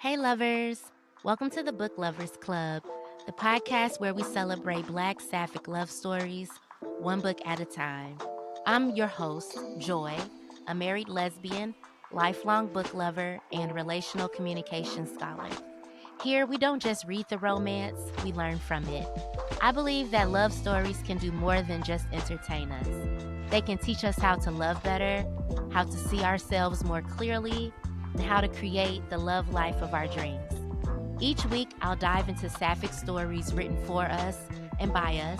Hey, lovers! Welcome to the Book Lovers Club, the podcast where we celebrate Black sapphic love stories, one book at a time. I'm your host, Joy, a married lesbian, lifelong book lover, and relational communication scholar. Here, we don't just read the romance, we learn from it. I believe that love stories can do more than just entertain us. They can teach us how to love better, how to see ourselves more clearly, and how to create the love life of our dreams. Each week, I'll dive into sapphic stories written for us and by us,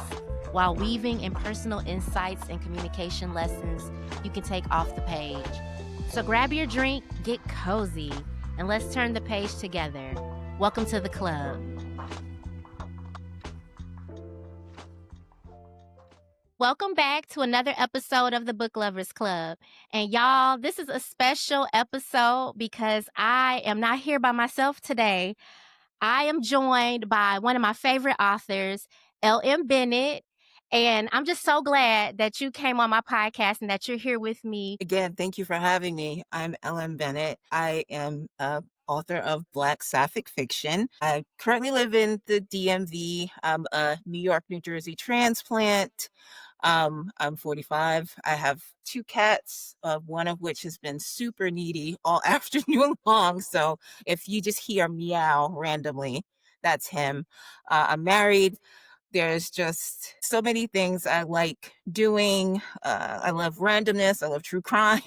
while weaving in personal insights and communication lessons you can take off the page. So grab your drink, get cozy, and let's turn the page together. Welcome to the club. Welcome back to another episode of the Book Lovers Club. And y'all, this is a special episode because I am not here by myself today. I am joined by one of my favorite authors, L.M. Bennett. And I'm just so glad that you came on my podcast and that you're here with me. Again, thank you for having me. I'm Ellen Bennett. I am author of Black Sapphic Fiction. I currently live in the DMV. I'm a New York, New Jersey transplant. I'm 45. I have two cats, one of which has been super needy all afternoon long. So if you just hear meow randomly, that's him. I'm married. There's just so many things I like doing. I love randomness. I love true crime.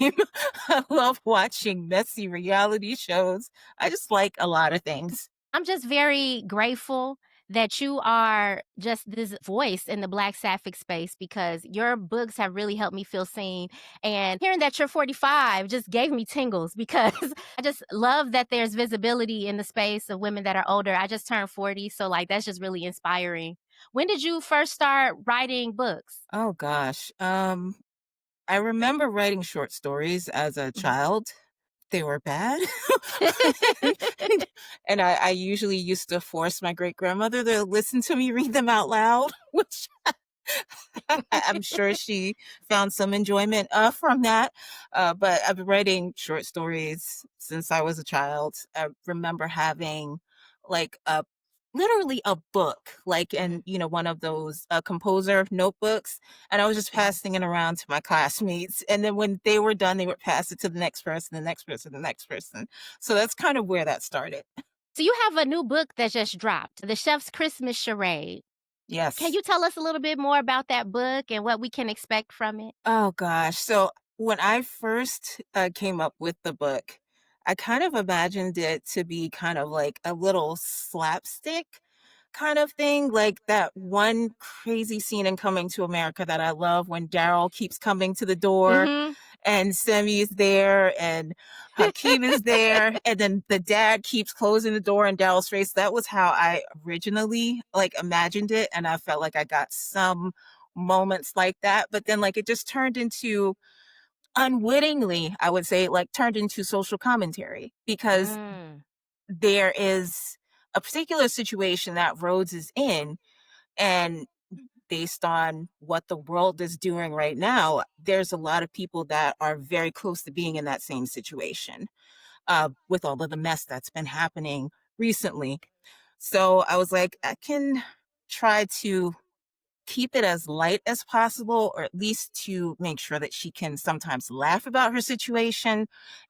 I love watching messy reality shows. I just like a lot of things. I'm just very grateful that you are just this voice in the Black sapphic space because your books have really helped me feel seen. And hearing that you're 45 just gave me tingles because I just love that there's visibility in the space of women that are older. I just turned 40, so like that's just really inspiring. When did you first start writing books? Oh gosh. I remember writing short stories as a child. They were bad. And I usually used to force my great grandmother to listen to me read them out loud, which I'm sure she found some enjoyment from that. But I've been writing short stories since I was a child. I remember having like literally a book, like in, one of those composer notebooks. And I was just passing it around to my classmates. And then when they were done, they would pass it to the next person, the next person, the next person. So that's kind of where that started. So you have a new book that just dropped, The Chef's Christmas Charade. Can Yes. you tell us a little bit more about that book and what we can expect from it? Oh gosh. So when I first came up with the book, I kind of imagined it to be kind of like a little slapstick kind of thing, like that one crazy scene in Coming to America that I love when Daryl keeps coming to the door Mm-hmm. and Semi is there and Hakeem is there, and then the dad keeps closing the door in Daryl's face. That was how I originally imagined it, and I felt like I got some moments like that, but then it just turned into, unwittingly I would say, turned into social commentary, because Mm. there is a particular situation that Rhodes is in, and based on what the world is doing right now, there's a lot of people that are very close to being in that same situation, with all of the mess that's been happening recently. So I was like, I can try to keep it as light as possible, or at least to make sure that she can sometimes laugh about her situation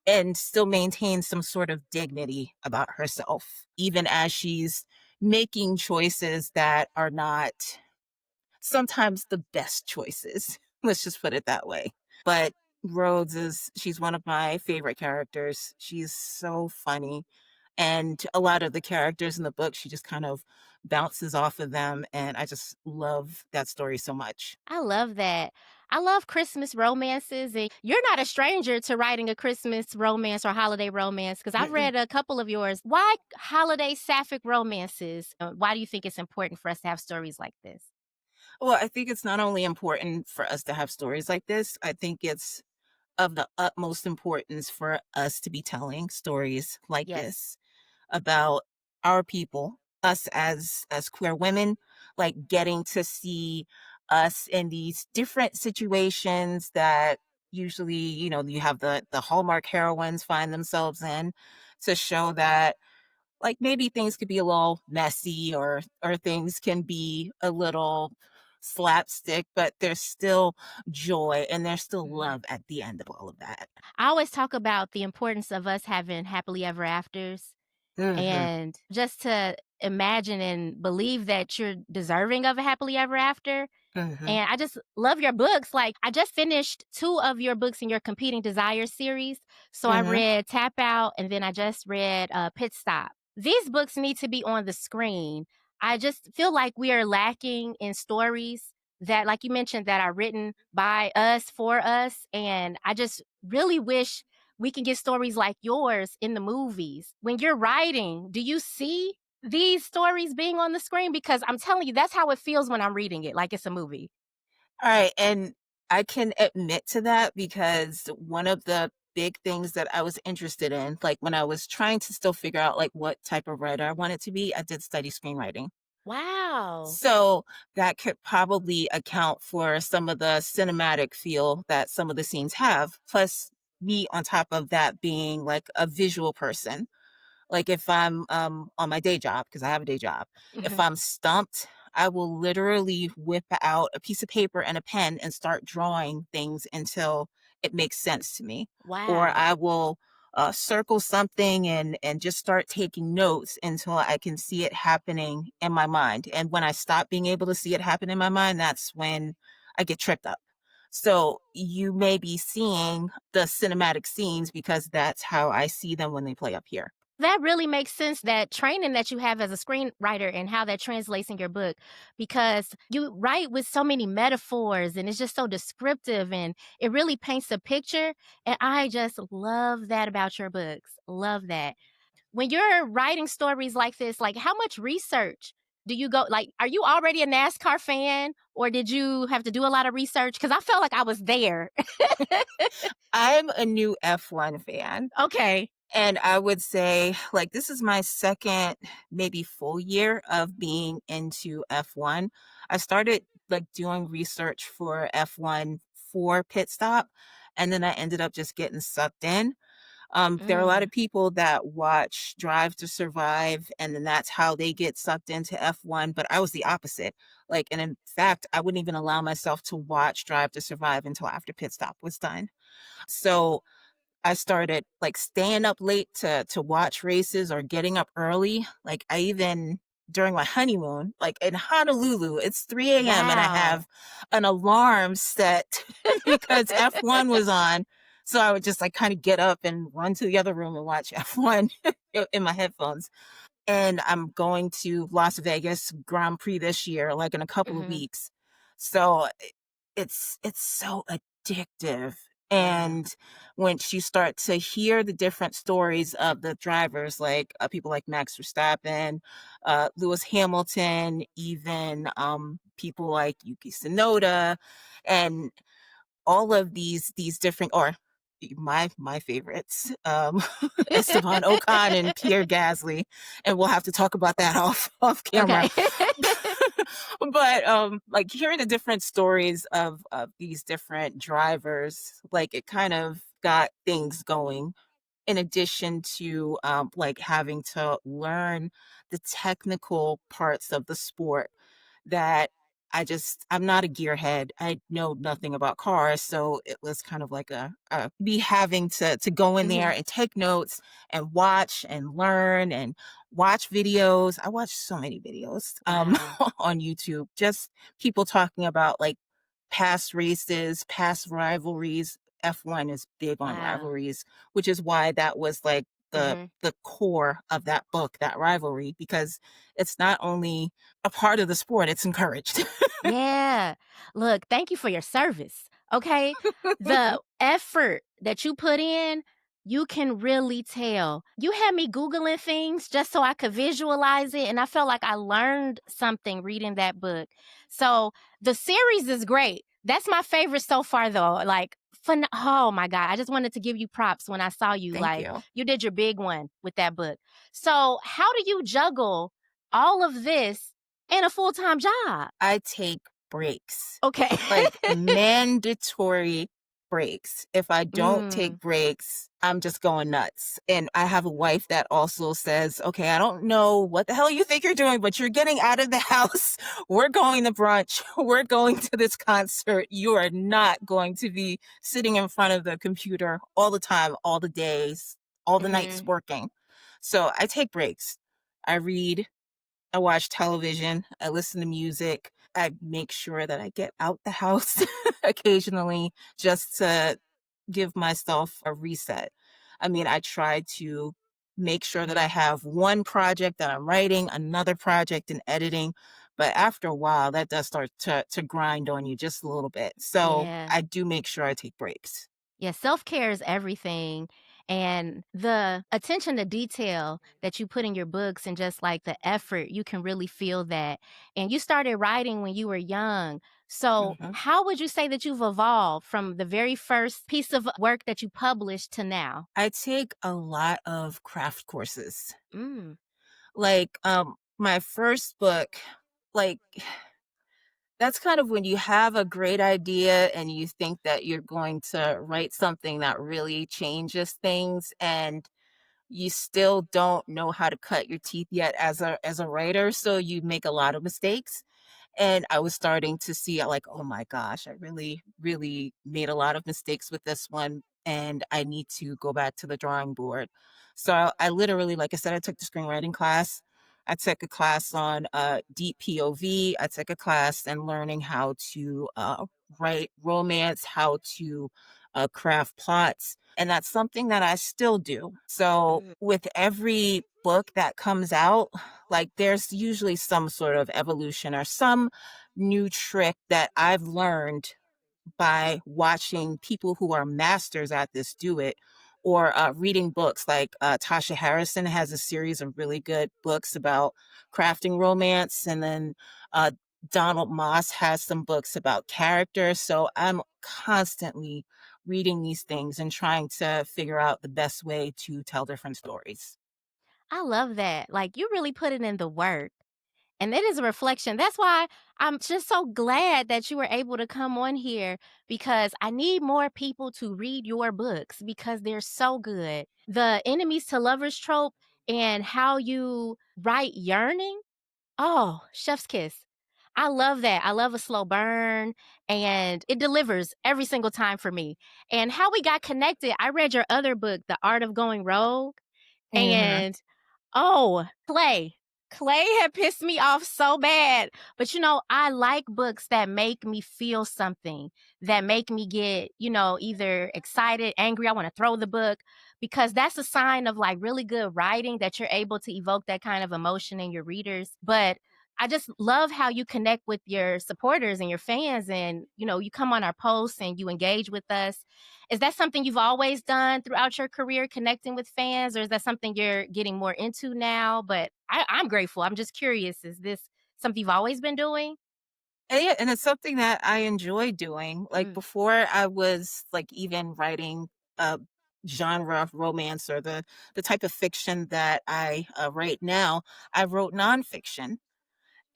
and still maintain some sort of dignity about herself, even as she's making choices that are not sometimes the best choices. Let's just put it that way. But she's one of my favorite characters. She's so funny. And a lot of the characters in the book, she just kind of bounces off of them. And I just love that story so much. I love that. I love Christmas romances, and you're not a stranger to writing a Christmas romance or holiday romance because I've Mm-mm. read a couple of yours. Why holiday sapphic romances? Why do you think it's important for us to have stories like this? Well, I think it's not only important for us to have stories like this, I think it's of the utmost importance for us to be telling stories like Yes. this about our people, us as queer women, getting to see us in these different situations that usually, you have the Hallmark heroines find themselves in, to show that like maybe things could be a little messy or things can be a little slapstick, but there's still joy and there's still Mhm. love at the end of all of that. I always talk about the importance of us having happily ever afters, Mhm. and just to imagine and believe that you're deserving of a happily ever after. Mhm. And I just love your books. Like, I just finished 2 of your books in your Competing Desires series. So I Mhm. read Tap Out, and then I just read, Pit Stop. These books need to be on the screen. I just feel like we are lacking in stories that, like you mentioned, that are written by us, for us, and I just really wish we can get stories like yours in the movies. When you're writing, do you see these stories being on the screen? Because I'm telling you, that's how it feels when I'm reading it, like it's a movie. Alright, and I can admit to that because one of the big things that I was interested in, like, when I was trying to still figure out, like, what type of writer I wanted to be, I did study screenwriting. Wow. So, that could probably account for some of the cinematic feel that some of the scenes have, plus me on top of that being, like, a visual person. Like if I'm on my day job, because I have a day job, if Mhm. I'm stumped, I will literally whip out a piece of paper and a pen and start drawing things until it makes sense to me. Or Wow. I will circle something and just start taking notes until I can see it happening in my mind. And when I stop being able to see it happen in my mind, that's when I get tripped up. So you may be seeing the cinematic scenes because that's how I see them when they play up here. That really makes sense, that training that you have as a screenwriter and how that translates in your book, because you write with so many metaphors and it's just so descriptive and it really paints a picture. And I just love that about your books. Love that. When you're writing stories like this, like how much research do you go, like, are you already a NASCAR fan or did you have to do a lot of research? Because I felt like I was there. I'm a new F1 fan, Okay. and I would say, like, this is my 2nd, maybe full year of being into F1. I started, like, doing research for F1 for Pit Stop, and then I ended up just getting sucked in. There are a lot Mm, of people that watch Drive to Survive, and then that's how they get sucked into F1, but I was the opposite. Like, and in fact, I wouldn't even allow myself to watch Drive to Survive until after Pit Stop was done. So I started like staying up late to watch races or getting up early. Like I even during my honeymoon, like in Honolulu, it's 3 a.m. and I wow. have an alarm set because F1 was on. So I would just like kind of get up and run to the other room and watch F1 in my headphones. And I'm going to Las Vegas Grand Prix this year, like in a couple of Mhm. weeks. So it's so addictive. Wow. And once you start to hear the different stories of the drivers, like people like Max Verstappen, Lewis Hamilton, even people like Yuki Tsunoda, and all of these different or my favorites, Esteban Ocon and Pierre Gasly, and we'll have to talk about that off camera. Okay. But like hearing the different stories of these different drivers, like it kind of got things going in addition to like having to learn the technical parts of the sport that I'm not a gearhead. I know nothing about cars, so it was kind of like a me having to go in there Mhm. and take notes and watch and learn and watch videos. I watched so many videos Wow. on YouTube, just people talking about like past races, past rivalries. F1 is big on Wow. rivalries, which is why that was like Mhm. the core of that book, that rivalry, because it's not only a part of the sport, it's encouraged. Yeah. Look, thank you for your service, okay? The effort that you put in, you can really tell. You had me Googling things just so I could visualize it, and I felt like I learned something reading that book. So, the series is great. That's my favorite so far, though. Like, oh my God. I just wanted to give you props when I saw you. Thank Like, you. you did your big one with that book. So, how do you juggle all of this in a full time job? I take breaks, Okay. like mandatory breaks. If I don't Mm, take breaks, I'm just going nuts. And I have a wife that also says, okay, I don't know what the hell you think you're doing, but you're getting out of the house. We're going to brunch. We're going to this concert. You are not going to be sitting in front of the computer all the time, all the days, all the nights mhm. working. So I take breaks. I read, I watch television, I listen to music, I make sure that I get out the house occasionally just to give myself a reset. I mean, I try to make sure that I have one project that I'm writing, another project in editing, but after a while, that does start to grind on you just a little bit. So Yeah. I do make sure I take breaks. Yeah, self-care is everything, and the attention to detail that you put in your books and just, like, the effort, you can really feel that, and you started writing when you were young, so Mhm. how would you say that you've evolved from the very first piece of work that you published to now? I take a lot of craft courses. Mm, Like, my first book, like, that's kind of when you have a great idea and you think that you're going to write something that really changes things, and you still don't know how to cut your teeth yet as a writer, so you make a lot of mistakes. And I was starting to see, like, oh my gosh, I really, really made a lot of mistakes with this one, and I need to go back to the drawing board. So I literally, like I said, I took the screenwriting class. I took a class on deep POV. I took a class in learning how to write romance, how to craft plots. And that's something that I still do. So mm. with every book that comes out, like there's usually some sort of evolution or some new trick that I've learned by watching people who are masters at this do it, or reading books. Like Tasha Harrison has a series of really good books about crafting romance. And then uh, Donald Moss has some books about character. So I'm constantly reading these things and trying to figure out the best way to tell different stories. I love that, like, you really put it in the work. And it is a reflection. That's why I'm just so glad that you were able to come on here because I need more people to read your books because they're so good. The enemies to lovers trope and how you write yearning. Oh, chef's kiss. I love that. I love a slow burn and it delivers every single time for me. And how we got connected, I read your other book, The Art of Going Rogue. Mhm. And oh, Clay. Clay had pissed me off so bad. But I like books that make me feel something, that make me get, either excited, angry. I want to throw the book because that's a sign of like really good writing that you're able to evoke that kind of emotion in your readers. But I just love how you connect with your supporters and your fans and, you come on our posts and you engage with us. Is that something you've always done throughout your career, connecting with fans, or is that something you're getting more into now? But I'm grateful. I'm just curious. Is this something you've always been doing? And yeah, and it's something that I enjoy doing. Like Mm, before I was like even writing a genre of romance or the type of fiction that I write now, I wrote nonfiction.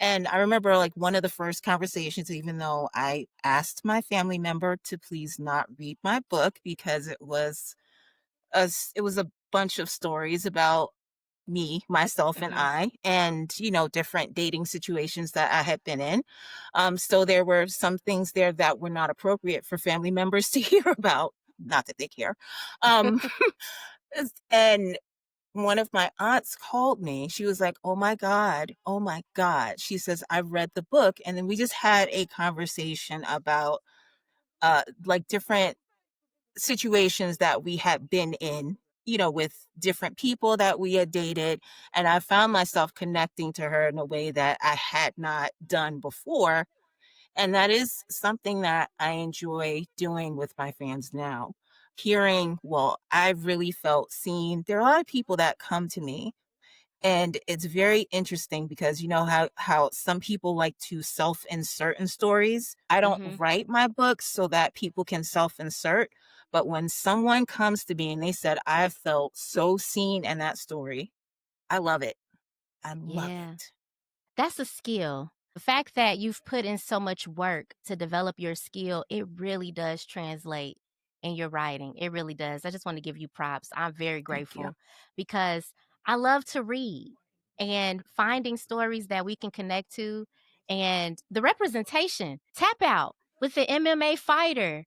And I remember like one of the first conversations, even though I asked my family member to please not read my book because it was a bunch of stories about me, myself, and mhm. I, and, different dating situations that I had been in. So there were some things there that were not appropriate for family members to hear about. Not that they care. Um, and one of my aunts called me. She was like, "Oh my God. Oh my God." She says, "I read the book." And then we just had a conversation about like different situations that we had been in, with different people that we had dated. And I found myself connecting to her in a way that I had not done before. And that is something that I enjoy doing with my fans now. Hearing, well, I really felt seen. There are a lot of people that come to me, and it's very interesting because you know how some people like to self-insert in stories. I don't Mhm. write my books so that people can self-insert, but when someone comes to me and they said, "I felt so seen in that story," I love it. I love Yeah. it. That's a skill. The fact that you've put in so much work to develop your skill, it really does translate. in your writing. It really does. I just want to give you props. I'm very Thank you. grateful because I love to read and finding stories that we can connect to and the representation. Tap Out with the MMA fighter.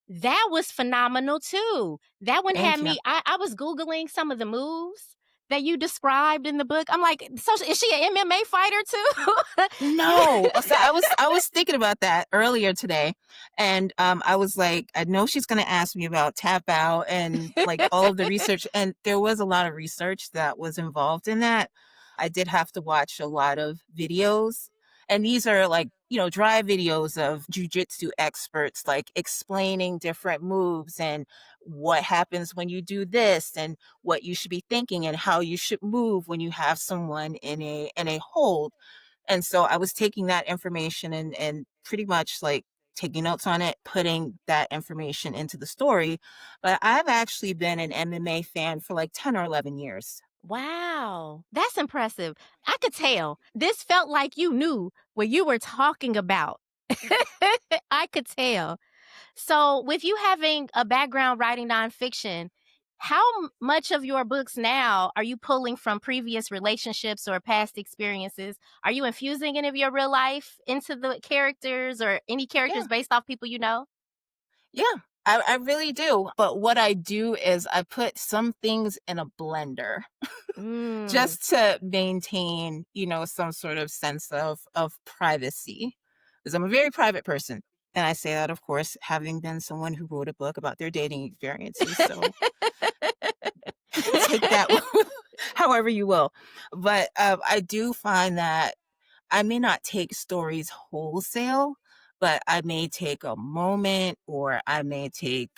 That was phenomenal too. That one had Thank you. me I was Googling some of the moves that you described in the book. I'm like, "So is she an MMA fighter too?" You No. So I was thinking about that earlier today, and I was like, I know she's gonna ask me about tap out and like all of the research, and there was a lot of research that was involved in that. I did have to watch a lot of videos, and these are like, dry videos of jujitsu experts like explaining different moves and what happens when you do this and what you should be thinking and how you should move when you have someone in a hold. And so I was taking that information and pretty much like taking notes on it, putting that information into the story. But I've actually been an MMA fan for like 10 or 11 years. Wow, that's impressive. I could tell. This felt like you knew what you were talking about. I could tell. So, with you having a background writing nonfiction, how much of your books now are you pulling from previous relationships or past experiences? Are you infusing any of your real life into the characters or any Yeah. characters based off people you know? Yeah. I really do. But what I do is I put some things in a blender Mm, just to maintain, some sort of sense of privacy. Because I'm a very private person. And I say that, of course, having been someone who wrote a book about their dating experiences. So take that however you will. But I do find that I may not take stories wholesale, but I may take a moment or I may take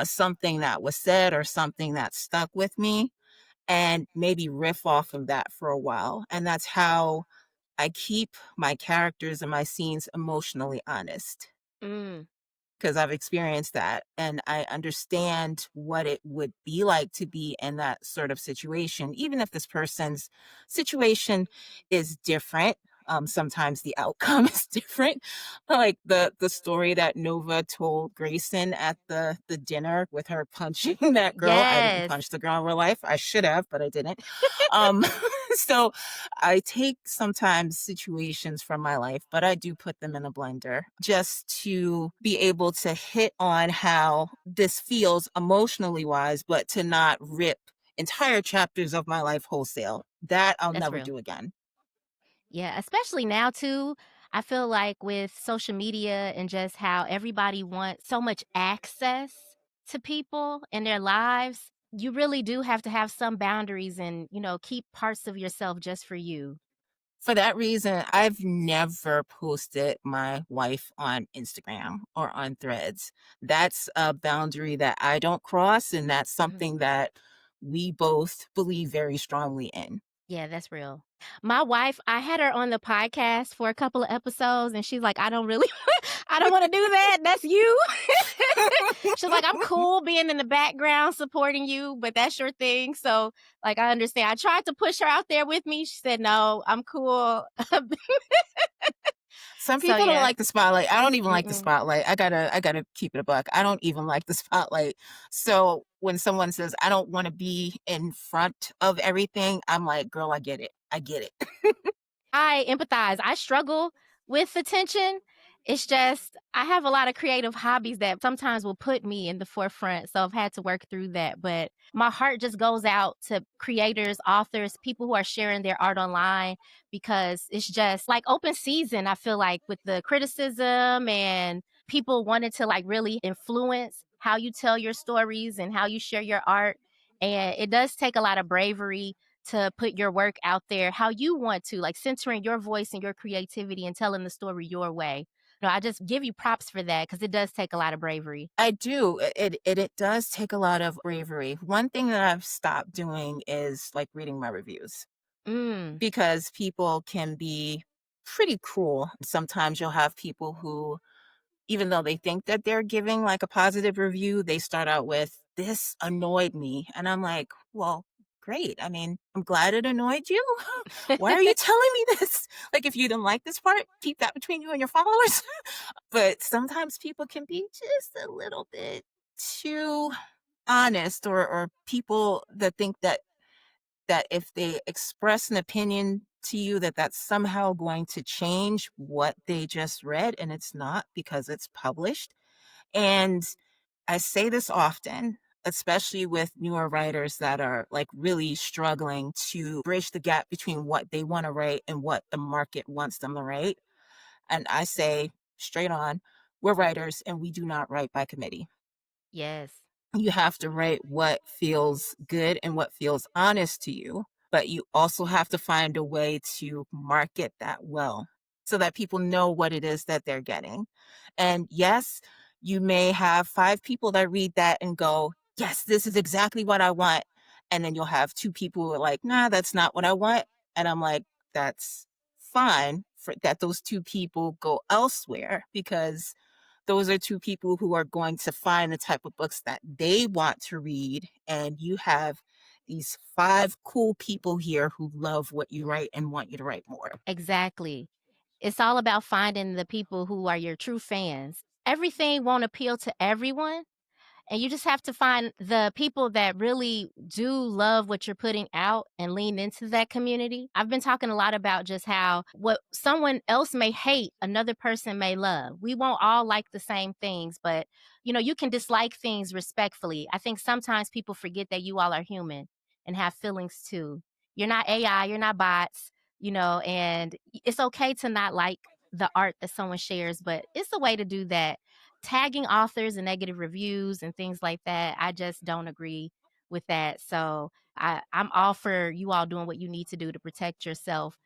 something that was said or something that stuck with me and maybe riff off of that for a while. And that's how I keep my characters and my scenes emotionally honest mm, because I've experienced that and I understand what it would be like to be in that sort of situation, even if this person's situation is different. Sometimes the outcome is different. Like the story that Nova told Grayson at the dinner with her punching that girl. I didn't yes. punch the girl in real life. I should have, but I didn't. Um, so I take sometimes situations from my life, but I do put them in a blender just to be able to hit on how this feels emotionally wise, but to not rip entire chapters of my life wholesale. That I'll That's never real. do again. Yeah, especially now too. I feel like with social media and just how everybody wants so much access to people in their lives, you really do have to have some boundaries and, keep parts of yourself just for you. For that reason, I've never posted my wife on Instagram or on Threads. That's a boundary that I don't cross, and that's Mhm. something that we both believe very strongly in. Yeah, that's real. My wife, I had her on the podcast for a couple of episodes and she's like, I don't really I don't want to do that. That's you. She's like, I'm cool being in the background supporting you, but that's your thing. So, like, I understand. I tried to push her out there with me. She said, no, I'm cool. Some So, people don't yeah. like the spotlight. I don't even like the Mm-mm. spotlight. I gotta keep it a buck. I don't even like the spotlight. So when someone says I don't want to be in front of everything, I'm like, girl, I get it. I get it. I empathize. I struggle with attention. It's just I have a lot of creative hobbies that sometimes will put me in the forefront. So I've had to work through that. But my heart just goes out to creators, authors, people who are sharing their art online because it's just like open season, I feel like, with the criticism and people wanting to like really influence how you tell your stories and how you share your art. And it does take a lot of bravery to put your work out there how you want to, like centering your voice and your creativity and telling the story your way. No, I just give you props for that because it does take a lot of bravery. I do. It does take a lot of bravery. One thing that I've stopped doing is like reading my reviews Mm. because people can be pretty cruel. Sometimes you'll have people who, even though they think that they're giving like a positive review, they start out with, "This annoyed me." And I'm like, well, great. I mean, I'm glad it annoyed you. Why are you telling me this? Like, if you didn't like this part, keep that between you and your followers. But sometimes people can be just a little bit. too honest, or people that think that if they express an opinion to you that that's somehow going to change what they just read, and it's not, because it's published. And I say this often, especially with newer writers that are like really struggling to bridge the gap between what they want to write and what the market wants them to write. And I say straight on, we're writers and we do not write by committee. Yes. You have to write what feels good and what feels honest to you, but you also have to find a way to market that well so that people know what it is that they're getting. And yes, you may have 5 people that read that and go, yes, this is exactly what I want. And then you'll have 2 people who are like, nah, that's not what I want. And I'm like, that's fine for that those 2 people go elsewhere, because those are 2 people who are going to find the type of books that they want to read. And you have these 5 cool people here who love what you write and want you to write more. Exactly. It's all about finding the people who are your true fans. Everything won't appeal to everyone, and you just have to find the people that really do love what you're putting out and lean into that community. I've been talking a lot about just how what someone else may hate, another person may love. We won't all like the same things, but you can dislike things respectfully. I think sometimes people forget that you all are human and have feelings too. You're not AI, you're not bots, and it's okay to not like the art that someone shares, but it's a way to do that. Tagging authors and negative reviews and things like that, I just don't agree with that. So I'm all for you all doing what you need to do to protect yourself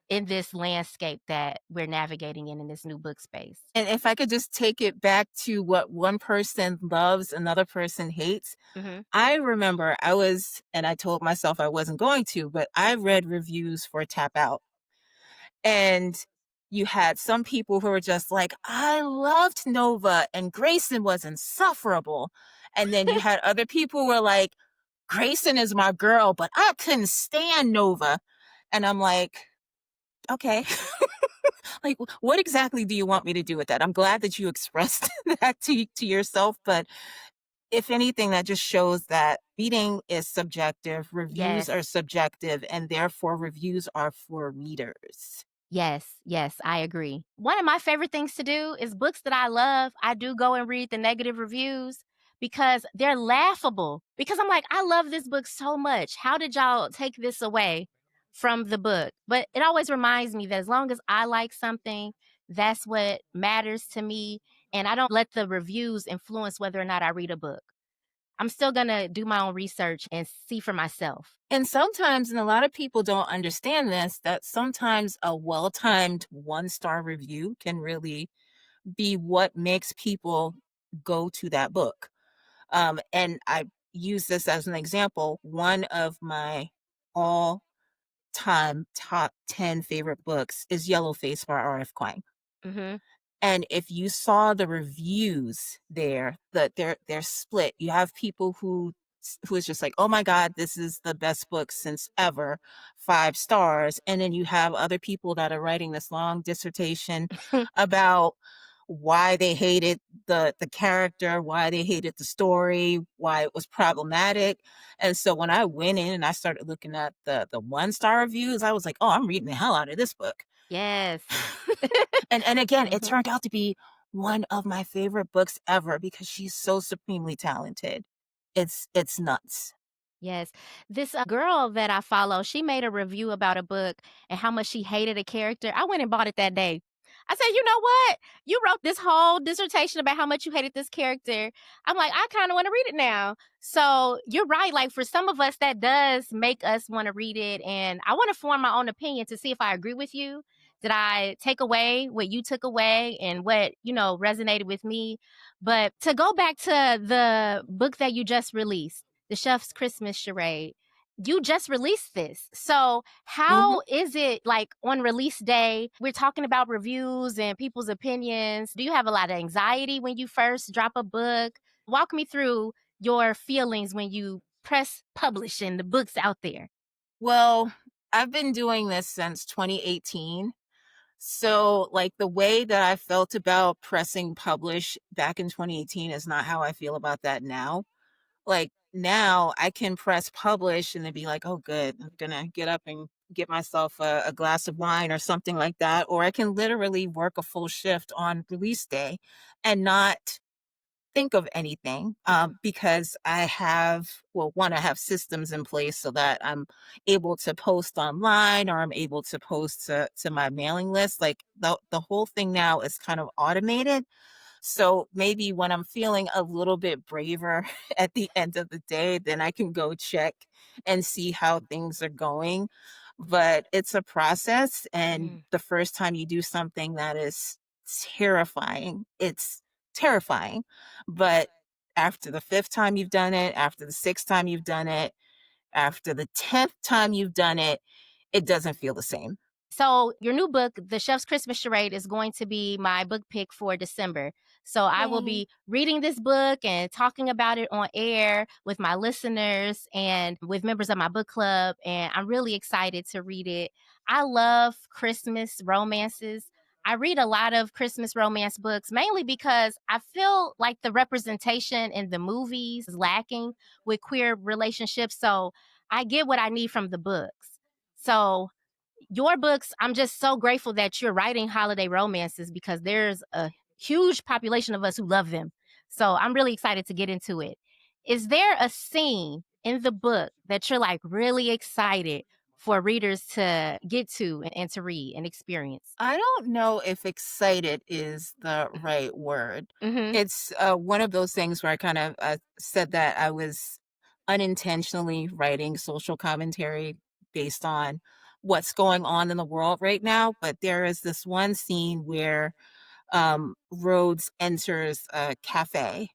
in this landscape that we're navigating in this new book space. And if I could just take it back to what one person loves, another person hates. Hmm. I remember and I told myself I wasn't going to, but I read reviews for Tap Out. And you had some people who were just like, I loved Nova and Grayson was insufferable. And then you had other people who were like, Grayson is my girl, but I couldn't stand Nova. And I'm like, okay, like, what exactly do you want me to do with that? I'm glad that you expressed that to yourself, but if anything, that just shows that reading is subjective, reviews are Yes. subjective, and therefore reviews are for readers. Yes, yes, I agree. One of my favorite things to do is books that I love. I do go and read the negative reviews because they're laughable. Because I'm like, I love this book so much. How did y'all take this away from the book? But it always reminds me that as long as I like something, that's what matters to me. And I don't let the reviews influence whether or not I read a book. I'm still going to do my own research and see for myself. And sometimes, and a lot of people don't understand this, that sometimes a well timed 1-star review can really be what makes people go to that book. And I use this as an example. One of my all time top 10 favorite books is Yellowface by R.F. Kuang. Hmm. And if you saw the reviews there, they're split. You have people who is just like, oh my God, this is the best book since ever, 5 stars. And then you have other people that are writing this long dissertation about why they hated the character, why they hated the story, why it was problematic. And so when I went in and I started looking at the 1-star reviews, I was like, oh, I'm reading the hell out of this book. Yes. And again, it Mhm. turned out to be one of my favorite books ever because she's so supremely talented. It's nuts. Yes. This girl that I follow, she made a review about a book and how much she hated a character. I went and bought it that day. I said, you know what? You wrote this whole dissertation about how much you hated this character. I'm like, I kind of want to read it now. So you're right. Like for some of us, that does make us want to read it. And I want to form my own opinion to see if I agree with you. Did I take away what you took away and what, resonated with me? But to go back to the book that you just released, the Chef's Christmas Charade. You just released this. So, Mhm. how is it like on release day? We're talking about reviews and people's opinions. Do you have a lot of anxiety when you first drop a book? Walk me through your feelings when you press publish and the book's out there. Well, I've been doing this since 2018. So, like, the way that I felt about pressing publish back in 2018 is not how I feel about that now. Like, now I can press publish and then be like, "Oh, good. I'm gonna get up and get myself a glass of wine or something like that." Or I can literally work a full shift on release day and not think of anything, because I have, well, one, I have systems in place so that I'm able to post online or I'm able to post to my mailing list. Like the whole thing now is kind of automated. So maybe when I'm feeling a little bit braver at the end of the day, then I can go check and see how things are going. But it's a process. And Mm. the first time you do something that is terrifying, it's terrifying. But after the fifth time you've done it, after the sixth time you've done it, after the 10th time you've done it, it doesn't feel the same. So, your new book, The Chef's Christmas Charade, is going to be my book pick for December. So, I will Yay. be reading this book and talking about it on air with my listeners and with members of my book club. And I'm really excited to read it. I love Christmas romances. I read a lot of Christmas romance books mainly because I feel like the representation in the movies is lacking with queer relationships. So, I get what I need from the books. So, your books, I'm just so grateful that you're writing holiday romances because there's a huge population of us who love them. So I'm really excited to get into it. Is there a scene in the book that you're like really excited for readers to get to and to read and experience? I don't know if excited is the right word. Mm-hmm. It's one of those things where I kind of said that I was unintentionally writing social commentary based on what's going on in the world right now. But there is this one scene where Rhodes enters a cafe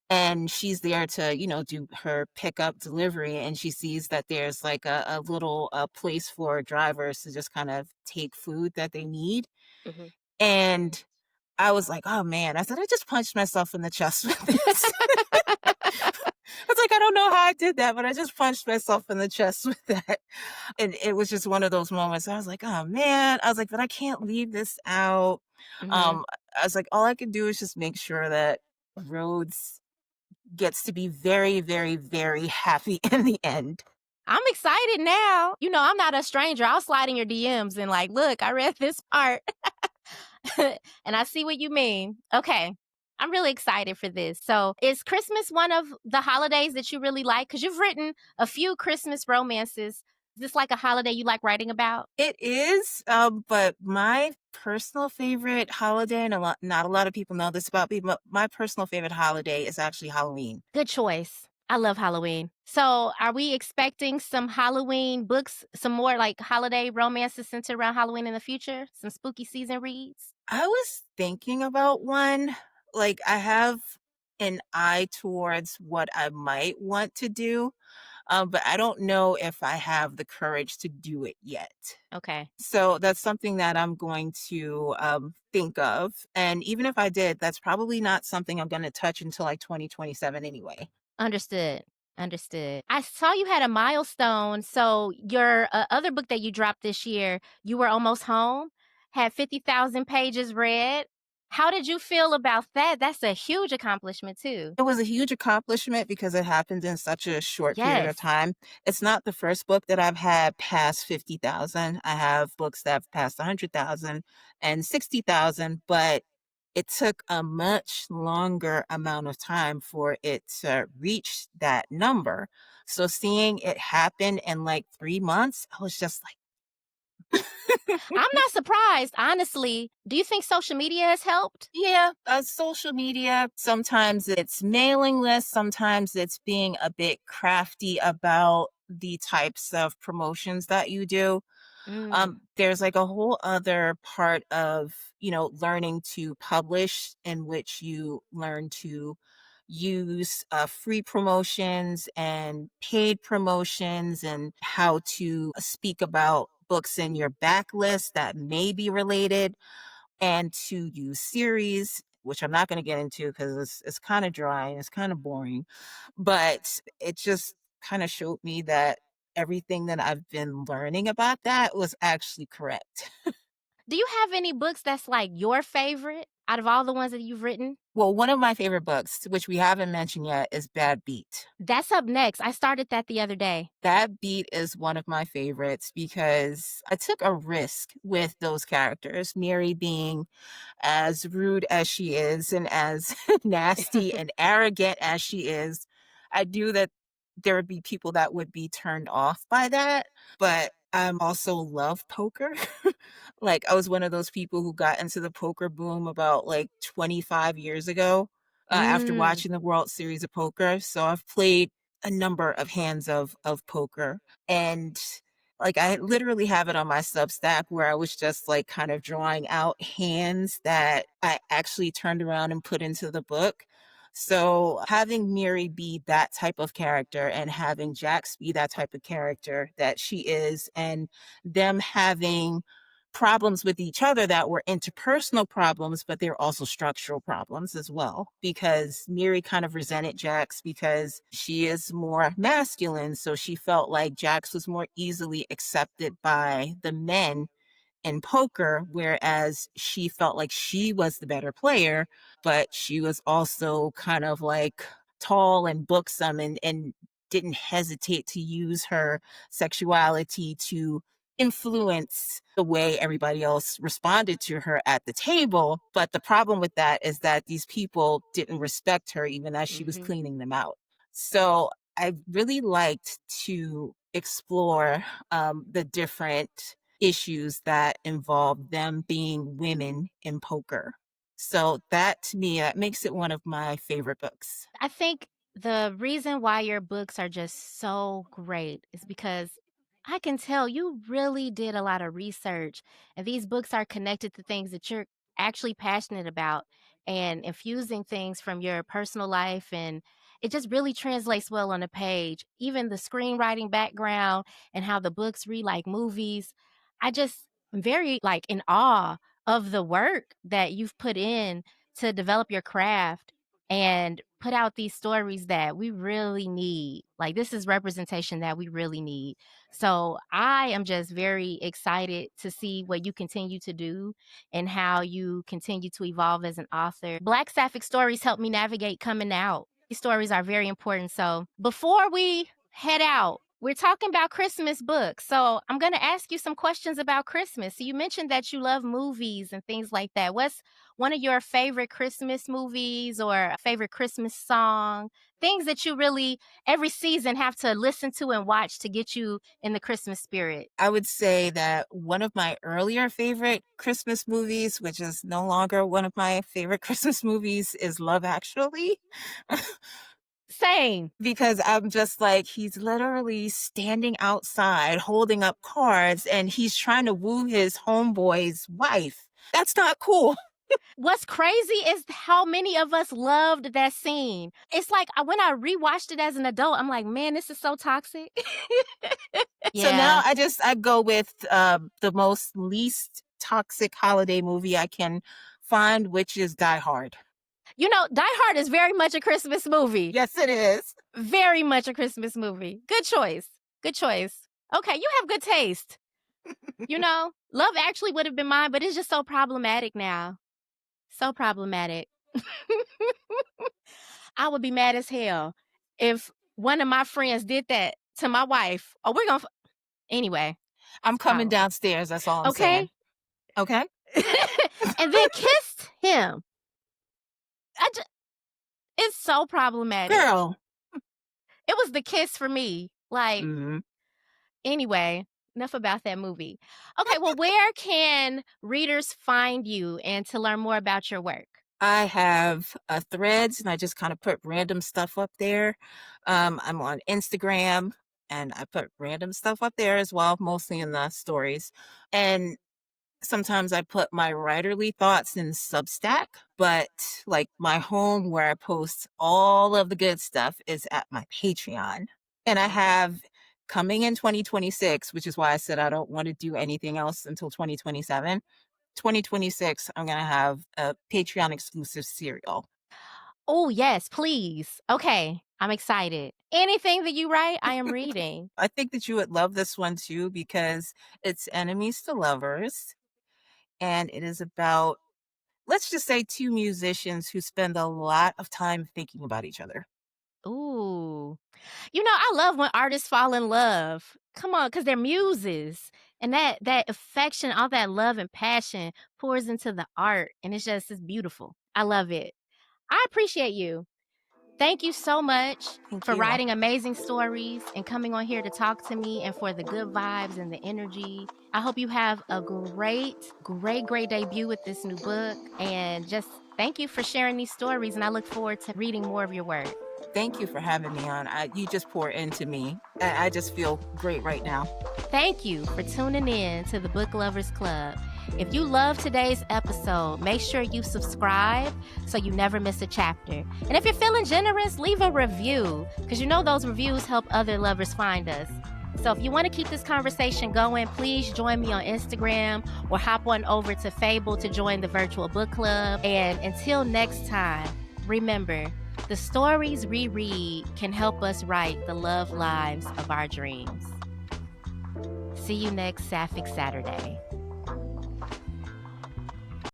and she's there to, do her pickup delivery, and she sees that there's like a little place for drivers to just kind of take food that they need. Mm-hmm. And I was like, oh man, I said, I just punched myself in the chest with this. I was like, I don't know how I did that, but I just punched myself in the chest with that. And it was just one of those moments. I was like, oh man, I was like, but I can't leave this out. Mm-hmm. um I was like, all I can do is just make sure that Rhodes gets to be very, very, very happy in the end. I'm excited now. You know, I'm not a stranger. I'll slide in your DMs and like, look, I read this part. And I see what you mean. Okay. I'm really excited for this. So, is Christmas one of the holidays that you really like? Because you've written a few Christmas romances. Is this like a holiday you like writing about? It is, but my personal favorite holiday, and not a lot of people know this about me, but my personal favorite holiday is actually Halloween. Good choice. I love Halloween. So, are we expecting some Halloween books, some more like holiday romances centered around Halloween in the future? Some spooky season reads? I was thinking about one. Like, I have an eye towards what I might want to do, but I don't know if I have the courage to do it yet. Okay. So that's something that I'm going to think of. And even if I did, that's probably not something I'm going to touch until like 2027 anyway. Understood. Understood. I saw you had a milestone. So your other book that you dropped this year, You Were Almost Home, had 50,000 pages read. How did you feel about that? That's a huge accomplishment too. It was a huge accomplishment because it happened in such a short period of Yes. time. It's not the first book that I've had past 50,000. I have books that have passed 100,000 and 60,000, but it took a much longer amount of time for it to reach that number. So seeing it happen in like 3 months, I was just like, I'm not surprised, honestly. Do you think social media has helped? yeah, social media. Sometimes it's mailing lists. Sometimes it's being a bit crafty about the types of promotions that you do. Mm, There's like a whole other part of, learning to publish, in which you learn to use free promotions and paid promotions, and how to speak about books in your backlist that may be related, and to use series, which I'm not going to get into because it's kind of dry and it's kind of boring. But it just kind of showed me that everything that I've been learning about that was actually correct. Do you have any books that's, like, your favorite out of all the ones that you've written? Well, one of my favorite books, which we haven't mentioned yet, is Bad Beat. That's up next. I started that the other day. Bad Beat is one of my favorites because I took a risk with those characters, Mary being as rude as she is and as nasty and arrogant as she is. I knew that there would be people that would be turned off by that, but I also love poker. Like, I was one of those people who got into the poker boom about like 25 years ago after Mm, watching the World Series of Poker. So I've played a number of hands of poker, and like I literally have it on my Substack where I was just like kind of drawing out hands that I actually turned around and put into the book. So having Miri be that type of character and having Jax be that type of character that she is, and them having problems with each other that were interpersonal problems, but they're also structural problems as well. Because Miri kind of resented Jax because she is more masculine. So she felt like Jax was more easily accepted by the men in poker, whereas she felt like she was the better player, but she was also kind of like tall and buxom and didn't hesitate to use her sexuality to influence the way everybody else responded to her at the table. But the problem with that is that these people didn't respect her even as she was mhm. cleaning them out. So I really liked to explore the different issues that involve them being women in poker. So that to me, that makes it one of my favorite books. I think the reason why your books are just so great is because I can tell you really did a lot of research, and these books are connected to things that you're actually passionate about and infusing things from your personal life. And it just really translates well on the page. Even the screenwriting background and how the books read like movies. I just am very like in awe of the work that you've put in to develop your craft and put out these stories that we really need. Like, this is representation that we really need. So, I am just very excited to see what you continue to do and how you continue to evolve as an author. Black Sapphic stories help me navigate coming out. These stories are very important. So, before we head out, we're talking about Christmas books. So, I'm going to ask you some questions about Christmas. So, you mentioned that you love movies and things like that. What's one of your favorite Christmas movies or a favorite Christmas song, things that you really every season have to listen to and watch to get you in the Christmas spirit? I would say that one of my earlier favorite Christmas movies, which is no longer one of my favorite Christmas movies, is Love Actually. Same. Because I'm just like, he's literally standing outside holding up cards and he's trying to woo his homeboy's wife. That's not cool. What's crazy is how many of us loved that scene. It's like when I rewatched it as an adult, I'm like, man, this is so toxic. So now Yeah. I go with the most least toxic holiday movie I can find, which is Die Hard. You know, Die Hard is very much a Christmas movie. Yes, it is. Very much a Christmas movie. Good choice. Good choice. Okay, you have good taste. You know, Love Actually would have been mine, but it's just so problematic now. So problematic. I would be mad as hell if one of my friends did that to my wife. Oh, we're gonna anyway. I'm It's coming powerful. downstairs. That's all I'm Okay, saying. Okay, and then kissed him. It's so problematic. girl. It was the kiss for me. Like Mhm. anyway. Enough about that movie. Okay, well, where can readers find you and to learn more about your work? I have threads and I just kind of put random stuff up there. I'm on Instagram and I put random stuff up there as well, mostly in the stories. And sometimes I put my writerly thoughts in Substack, but like my home where I post all of the good stuff is at my Patreon. And I have coming in 2026, which is why I said I don't want to do anything else until 2027. 2026, I'm going to have a Patreon exclusive serial. Oh, yes, please. Okay, I'm excited. Anything that you write, I am reading. I think that you would love this one too because it's enemies to lovers. And it is about, let's just say, two musicians who spend a lot of time thinking about each other. Ooh. I love when artists fall in love. Come on, because they're muses. And that affection, all that love and passion pours into the art. And it's beautiful. I love it. I appreciate you. Thank you so much Thank for you. writing amazing stories and coming on here to talk to me and for the good vibes and the energy. I hope you have a great debut with this new book. And just thank you for sharing these stories. And I look forward to reading more of your work. Thank you for having me on. You just pour into me. I just feel great right now. Thank you for tuning in to the Book Lovers Club. If you love today's episode, make sure you subscribe so you never miss a chapter. And if you're feeling generous, leave a review because those reviews help other lovers find us. So if you want to keep this conversation going, please join me on Instagram or hop on over to Fable to join the virtual book club. And until next time, remember, the stories we read can help us write the love lives of our dreams. See you next Sapphic Saturday.